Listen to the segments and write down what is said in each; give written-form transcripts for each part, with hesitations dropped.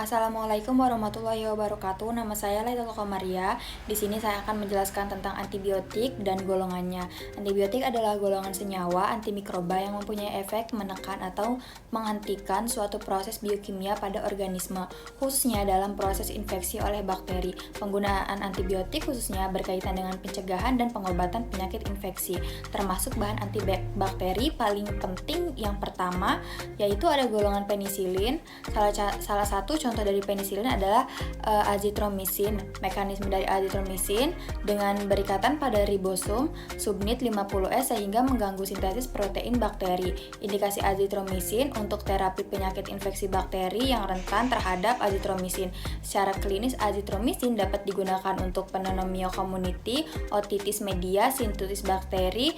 Assalamualaikum warahmatullahi wabarakatuh. Nama saya Lailatul Qamaria. Di sini saya akan menjelaskan tentang antibiotik dan golongannya. Antibiotik adalah golongan senyawa antimikroba yang mempunyai efek menekan atau menghentikan suatu proses biokimia pada organisme, khususnya dalam proses infeksi oleh bakteri. Penggunaan antibiotik khususnya berkaitan dengan pencegahan dan pengobatan penyakit infeksi, termasuk bahan antibakteri paling penting yang pertama yaitu ada golongan penisilin. Salah satu contoh dari penisilin adalah azitromisin. Mekanisme dari azitromisin dengan berikatan pada ribosom subunit 50S sehingga mengganggu sintesis protein bakteri. Indikasi azitromisin untuk terapi penyakit infeksi bakteri yang rentan terhadap azitromisin. Secara klinis, azitromisin dapat digunakan untuk pneumonia community, otitis media, sinusitis bakteri,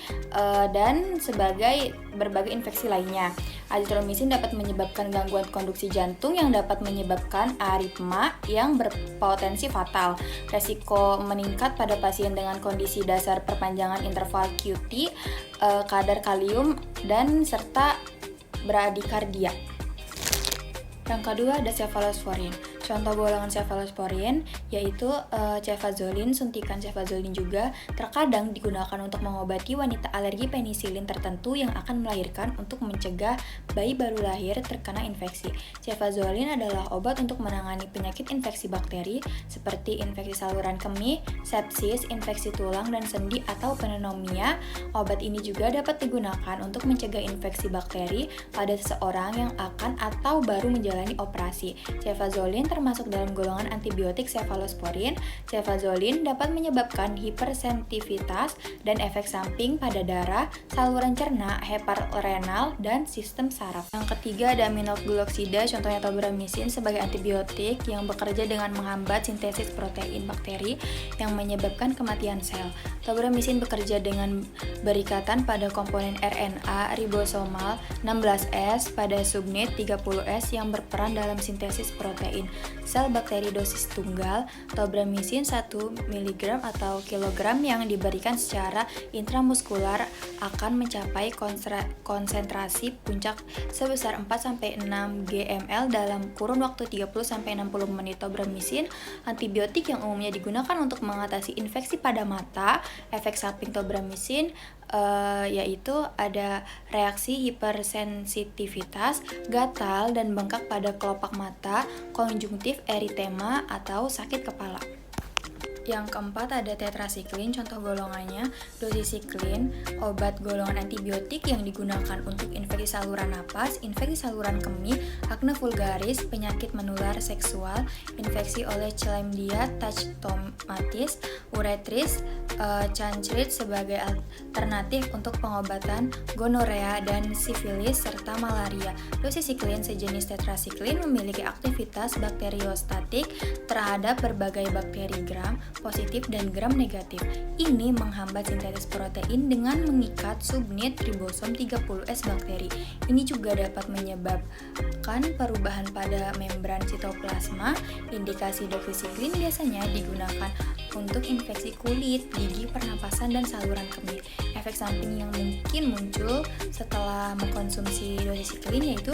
dan sebagai berbagai infeksi lainnya. Azitromisin dapat menyebabkan gangguan konduksi jantung yang dapat menyebabkan aritma yang berpotensi fatal. Resiko meningkat pada pasien dengan kondisi dasar perpanjangan interval QT, kadar kalium, dan serta bradikardia. Yang kedua ada cefalosporin. Contoh golongan cefalosporin yaitu cefazolin, suntikan cefazolin juga terkadang digunakan untuk mengobati wanita alergi penisilin tertentu yang akan melahirkan untuk mencegah bayi baru lahir terkena infeksi. Cefazolin adalah obat untuk menangani penyakit infeksi bakteri seperti infeksi saluran kemih, sepsis, infeksi tulang dan sendi atau pneumonia. Obat ini juga dapat digunakan untuk mencegah infeksi bakteri pada seseorang yang akan atau baru menjalani operasi. Cefazolin termasuk dalam golongan antibiotik cefalosporin. Cefazolin dapat menyebabkan hipersensitivitas dan efek samping pada darah, saluran cerna, heparenal, dan sistem saraf. Yang ketiga ada aminoglukoksida, contohnya tobramycin sebagai antibiotik yang bekerja dengan menghambat sintesis protein bakteri yang menyebabkan kematian sel. Tobramycin bekerja dengan berikatan pada komponen RNA ribosomal 16S pada subunit 30S yang berperan dalam sintesis protein sel bakteri. Dosis tunggal tobramycin 1 mg atau kilogram yang diberikan secara intramuskular akan mencapai konsentrasi puncak sebesar 4-6 gml dalam kurun waktu 30-60 menit. Tobramycin antibiotik yang umumnya digunakan untuk mengatasi infeksi pada mata. Efek samping tobramycin yaitu ada reaksi hipersensitivitas, gatal dan bengkak pada kelopak mata, konjungtif eritema atau sakit kepala. Yang keempat ada tetrasiklin, contoh golongannya dosisiklin, obat golongan antibiotik yang digunakan untuk infeksi saluran napas, infeksi saluran kemih, akne vulgaris, penyakit menular seksual, infeksi oleh Chlamydia trachomatis, uretris, chancret sebagai alternatif untuk pengobatan gonorea dan sifilis serta malaria. Dosisiklin sejenis tetrasiklin memiliki aktivitas bakteriostatik terhadap berbagai bakteri gram positif dan gram negatif. Ini menghambat sintesis protein dengan mengikat subunit ribosom 30S bakteri. Ini juga dapat menyebabkan perubahan pada membran sitoplasma. Indikasi dosisiklin biasanya digunakan untuk infeksi kulit, gigi, pernapasan, dan saluran kemih. Efek samping yang mungkin muncul setelah mengkonsumsi dosisiklin yaitu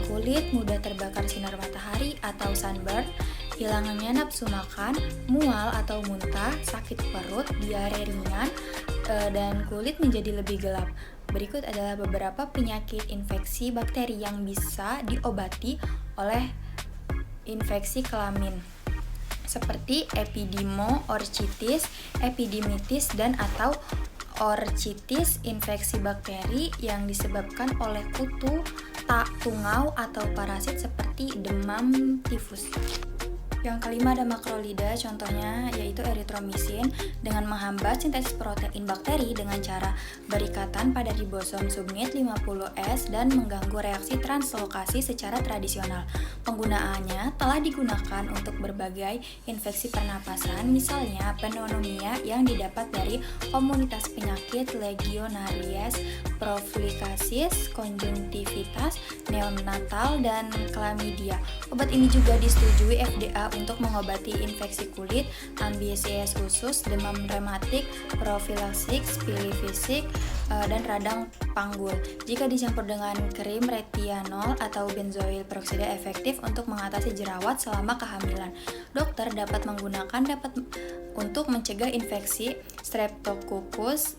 kulit mudah terbakar sinar matahari atau sunburn, hilangnya nafsu makan, mual atau muntah, sakit perut, diare ringan, dan kulit menjadi lebih gelap. Berikut adalah beberapa penyakit infeksi bakteri yang bisa diobati oleh infeksi kelamin seperti epidemo-orchitis, epidemitis, dan atau orchitis, infeksi bakteri yang disebabkan oleh kutu, tungau atau parasit seperti demam tifus. Yang kelima ada makrolida, contohnya yaitu eritromisin dengan menghambat sintesis protein bakteri dengan cara berikatan pada ribosom subunit 50S dan mengganggu reaksi translokasi secara tradisional. Penggunaannya telah digunakan untuk berbagai infeksi pernapasan, misalnya pneumonia yang didapat dari komunitas penyakit Legionnaires, prophylaxis, konjungtivitas neonatal, dan chlamydia. Obat ini juga disetujui FDA untuk mengobati infeksi kulit, ambliopiosis usus, demam rematik, profilaksik, spilifisik, dan radang panggul. Jika dicampur dengan krim retinol atau benzoil peroksida efektif untuk mengatasi jerawat selama kehamilan. Dokter dapat menggunakan untuk mencegah infeksi Streptococcus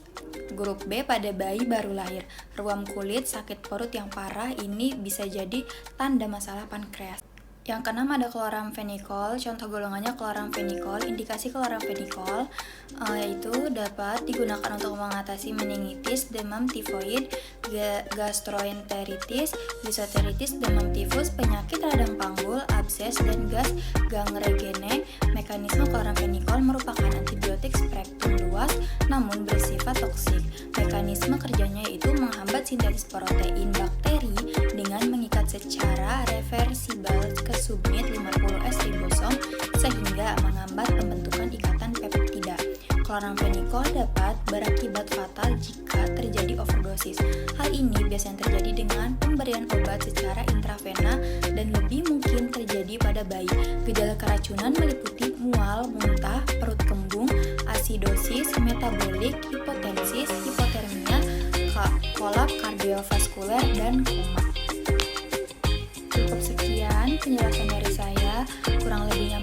grup B pada bayi baru lahir. Ruam kulit, sakit perut yang parah ini bisa jadi tanda masalah pankreas. Yang keenam ada kloramfenikol. Contoh golongannya kloramfenikol. Indikasi kloramfenikol yaitu dapat digunakan untuk mengatasi meningitis, demam tifoid, gastroenteritis, disenteritis, demam tifus, penyakit radang panggul, abses, dan gas gangregene. Mekanisme kloramfenikol merupakan antibiotik spektrum luas namun bersifat toksik. Mekanisme kerjanya yaitu menghambat sintesis protein bakteri dengan mengikat secara reversibel ke subunit 50S ribosom sehingga menghambat pembentukan ikatan peptida. Kloramfenikol dapat berakibat fatal jika terjadi overdosis. Hal ini biasanya terjadi dengan pemberian obat secara intravena dan lebih mungkin terjadi pada bayi. Gejala keracunan meliputi mual, muntah, perut kembung, asidosis, metabolik, hipotensis, hipotermia, kolap kardiovaskuler, dan koma. Cukup sekian penjelasan dari saya, kurang lebihnya